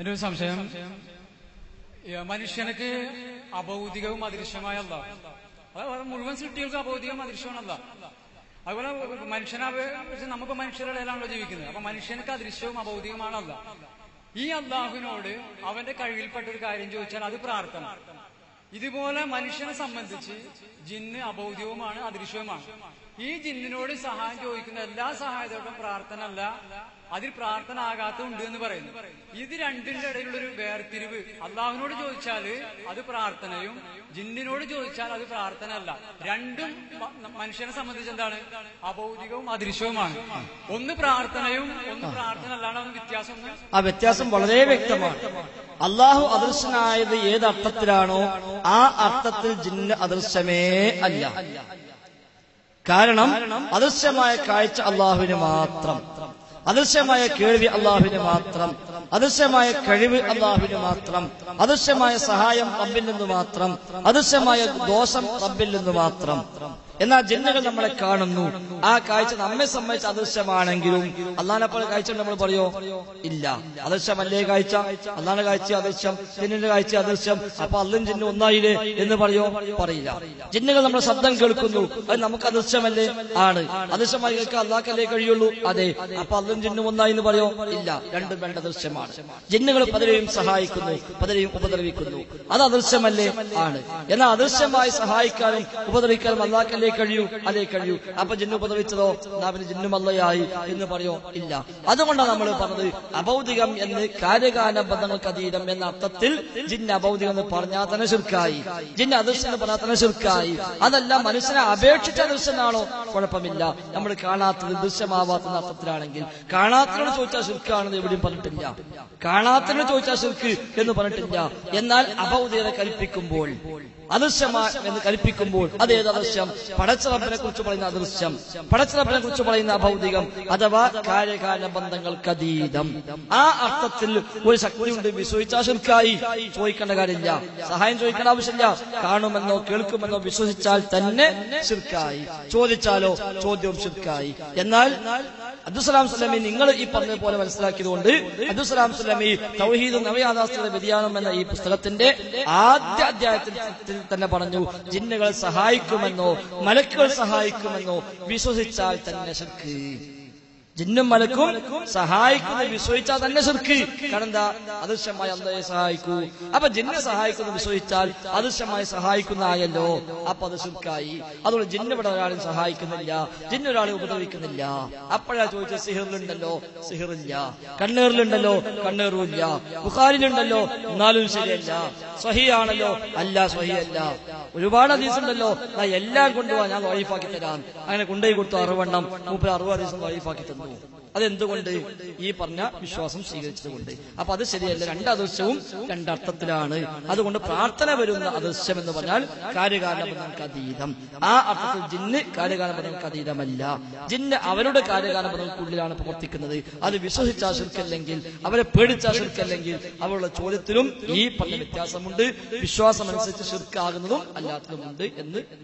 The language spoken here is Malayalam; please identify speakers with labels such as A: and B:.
A: ഒരു സംശയം, മനുഷ്യനക്ക് അഭൗതികവും അദൃശ്യമായ അല്ലാഹ്, അത് മുഴുവൻ സൃഷ്ടികൾക്ക് അഭൗതികം അദൃശ്യമാണ് അല്ലാഹ്. അതുപോലെ മനുഷ്യനെ നമുക്ക് മനുഷ്യരുടെ ഇടയിലാണല്ലോ ജീവിക്കുന്നത്. അപ്പൊ മനുഷ്യനക്ക് അദൃശ്യവും അഭൗതികമാണ് അല്ലാഹ്. ഈ അല്ലാഹുവിനോട് അവന്റെ കഴിവിൽപ്പെട്ട ഒരു കാര്യം ചോദിച്ചാൽ അത് പ്രാർത്ഥന. ഇതുപോലെ മനുഷ്യനെ സംബന്ധിച്ച് ജിന്ന് അഭൗതികവുമാണ് അദൃശ്യവുമാണ്. ഈ ജിന്നിനോട് സഹായം ചോദിക്കുന്ന എല്ലാ സഹായത്തോടും പ്രാർത്ഥന അല്ല, അതിൽ പ്രാർത്ഥന ആകാത്തതുണ്ട് എന്ന് പറയുന്നു. ഇത് രണ്ടിന്റെ ഇടയിലുള്ളൊരു വേർതിരിവ്, അള്ളാഹുവിനോട് ചോദിച്ചാല് അത് പ്രാർത്ഥനയും ജിന്നിനോട് ചോദിച്ചാൽ അത് പ്രാർത്ഥന അല്ല. രണ്ടും മനുഷ്യനെ സംബന്ധിച്ച് എന്താണ്? അഭൗതികവും അദൃശ്യവുമാണ്. ഒന്ന് പ്രാർത്ഥനയും ഒന്ന് പ്രാർത്ഥന അല്ലാണ്ട് ഒന്ന് വ്യത്യാസം.
B: ആ വ്യത്യാസം വളരെ വ്യക്തമാണ്. അള്ളാഹു അദൃശ്യനായത് ഏത് അർത്ഥത്തിലാണോ ആ അർത്ഥത്തിൽ ജിന്ന് അദൃശ്യമേ അല്ല. കാരണം അദൃശ്യമായ കാഴ്ച അള്ളാഹുവിന് മാത്രം, അദൃശ്യമായ കേൾവി അള്ളാഹുവിന് മാത്രം, അദൃശ്യമായ കഴിവ് അള്ളാഹുവിന് മാത്രം, അദൃശ്യമായ സഹായം റബ്ബിൽ നിന്ന് മാത്രം, അദൃശ്യമായ ദോഷം റബ്ബിൽ നിന്ന് മാത്രം. എന്നാൽ ജിന്നുകൾ നമ്മളെ കാണുന്നു, ആ കാഴ്ച നമ്മെ സംബന്ധിച്ച് അദൃശ്യമാണെങ്കിലും അള്ളാഹിനെപ്പോലെ കാഴ്ച നമ്മൾ പറയോ? ഇല്ല. അദൃശ്യമല്ലേ കാഴ്ച? അള്ളാഹിന്റെ കാഴ്ച അദൃശ്യം, ജിന്നിന്റെ കാഴ്ച അദൃശ്യം. അപ്പൊ അള്ളും ജിന്നും ഒന്നായില്ലേ എന്ന് പറയോ? പറയില്ല. ജിന്നുകൾ നമ്മുടെ ശബ്ദം കേൾക്കുന്നു, അത് നമുക്ക് അദൃശ്യമല്ലേ? ആണ്. അദൃശ്യമായി കേൾക്കാൻ അള്ളാഹ്ക്കല്ലേ കഴിയുള്ളൂ? അതെ. അപ്പൊ അള്ളും ജിന്നും ഒന്നായി എന്ന് പറയോ? ഇല്ല. രണ്ടും രണ്ട് അദൃശ്യമാണ്. ജിന്നുകൾ പലരെയും സഹായിക്കുന്നു, പലരെയും ഉപദ്രവിക്കുന്നു. അത് അദൃശ്യമല്ലേ? ആണ്. എന്നാൽ അദൃശ്യമായി സഹായിക്കാനും ഉപദ്രവിക്കാനും അള്ളാഹ്ക്കല്ലേ കഴിയൂ? അതേ കഴിയൂ. അപ്പൊ ജിന്നു ഉപദ്രവിച്ചതോ? നാവിന് ജിന്നും അല്ലയായി എന്ന് പറയോ? ഇല്ല. അതുകൊണ്ടാണ് നമ്മൾ പറഞ്ഞത് അഭൗതികം എന്ന് കാര്യകാല ബന്ധങ്ങൾക്ക് അതീതം എന്ന അർത്ഥത്തിൽ ജിന്ന് അഭൗതികം എന്ന് പറഞ്ഞാൽ തന്നെ ശിർക്കായി, ജിന്ന് അദൃശ്യം എന്ന് പറഞ്ഞാൽ തന്നെ ശിർക്കായി. അതല്ല മനുഷ്യനെ അപേക്ഷിച്ച അദൃശ്യനാണോ? കുഴപ്പമില്ല. നമ്മൾ കാണാത്തത് ദൃശ്യമാവാത്ത അർത്ഥത്തിലാണെങ്കിൽ കാണാത്തതിനോട് ചോദിച്ചാൽ ശിർക്കാണെന്ന് എവിടെയും പറഞ്ഞിട്ടില്ല. കാണാത്തതിനോട് ചോദിച്ചാൽ ശിർക്ക് എന്ന് പറഞ്ഞിട്ടില്ല. എന്നാൽ അഭൗതികത കൽപ്പിക്കുമ്പോൾ, അദൃശ്യമാണ് എന്ന് കൽപ്പിക്കുമ്പോൾ അതേത് അദൃശ്യം? പടച്ച റബ്ബിനെ കുറിച്ച് പറയുന്ന അദൃശ്യം, പടച്ച റബ്ബിനെ കുറിച്ച് പറയുന്ന അഭൗതികം അഥവാ കാര്യകാല ബന്ധങ്ങൾക്ക് അതീതം. ആ അർത്ഥത്തിൽ ഒരു ശക്തിയുണ്ട് വിശ്വസിച്ചാൽ ശിർക്കായി. ചോദിക്കേണ്ട കാര്യമില്ല, സഹായം ചോദിക്കേണ്ട ആവശ്യമില്ല. കാണുമെന്നോ കേൾക്കുമെന്നോ വിശ്വസിച്ചാൽ തന്നെ ശിർക്കായി. ചോദിച്ചാലോ ചോദ്യവും ശിർക്കായി. എന്നാൽ അബ്ദുസ്സലാം സ്വലമി നിങ്ങൾ ഈ പറഞ്ഞ പോലെ മനസ്സിലാക്കിയതുകൊണ്ട് അബ്ദുസ്സലാം സ്വലമി തൗഹീദ് നവയാഥാസ്ഥിത വ്യതിയാനം എന്ന ഈ പുസ്തകത്തിന്റെ ആദ്യ അധ്യായത്തിൽ തന്നെ പറഞ്ഞു, ജിന്നുകളെ സഹായിക്കുമെന്നോ മലക്കുകൾ സഹായിക്കുമെന്നോ വിശ്വസിച്ചാൽ തന്നെ ശിർക്ക്. ജിന്നും മലക്കും സഹായിക്കുന്ന വിശ്വസിച്ചാൽ തന്നെ ശിർക്ക്. കാരണം എന്താ? അദൃശ്യമായി അല്ലാഹയെ സഹായിക്കൂ. അപ്പൊ ജിന്നെ സഹായിക്കുന്ന വിശ്വസിച്ചാൽ അദൃശ്യമായി സഹായിക്കുന്ന ആയല്ലോ, അപ്പൊ അത് ശിർക്കായി. അതുകൊണ്ട് ജിന്ന് ഇവിടെ ഒരാളും സഹായിക്കുന്നില്ല, ജിന്ന് ഒരാളെ ഉപദ്രവിക്കുന്നില്ല. അപ്പോഴാ ചോദിച്ചത് സിഹിറിലുണ്ടല്ലോ, സിഹിറില്ല. കണ്ണേറിലുണ്ടല്ലോ, കണ്ണേറുമില്ല. ബുഖാരിയിലുണ്ടല്ലോ, എന്നാലും ശരിയല്ല. സ്വഹീഹാണല്ലോ, അല്ല സ്വഹീഹല്ല. ഒരുപാട് ഹദീസ് ഉണ്ടല്ലോ, എല്ലാം കൊണ്ടുപോവാ, ഞാൻ വൈഫാക്കി തരാം. അങ്ങനെ കൊണ്ടുപോയി കൊടുത്തു 60 മൂപ്പര് 60 ഹദീസ് വൈഫാക്കി തന്നു. അതെന്തുകൊണ്ട്? ഈ പറഞ്ഞ വിശ്വാസം സ്വീകരിച്ചതുകൊണ്ട്. അപ്പൊ അത് ശരിയല്ല. രണ്ട് അദൃശ്യവും രണ്ടർത്ഥത്തിലാണ്. അതുകൊണ്ട് പ്രാർത്ഥന വരുന്ന അദൃശ്യം എന്ന് പറഞ്ഞാൽ കാര്യകാല ബന്ധങ്ങൾക്ക് അതീതം. ആ അർത്ഥത്തിൽ ജിന്ന് കാര്യകാല ബന്ധങ്ങൾക്ക് അതീതമല്ല. ജിന്ന് അവരുടെ കാര്യകാല ബന്ധങ്ങൾക്കുള്ളിലാണ് പ്രവർത്തിക്കുന്നത്. അത് വിശ്വസിച്ചാൽ ശിർക്കല്ലെങ്കിൽ, അവരെ പേടിച്ചാൽ ശിർക്കല്ലെങ്കിൽ അവരുടെ ചോദ്യത്തിലും ഈ പറഞ്ഞ വ്യത്യാസമുണ്ട്. വിശ്വാസം അനുസരിച്ച് ശിർക്കാകുന്നതും അല്ലാത്തതുമുണ്ട് എന്ന്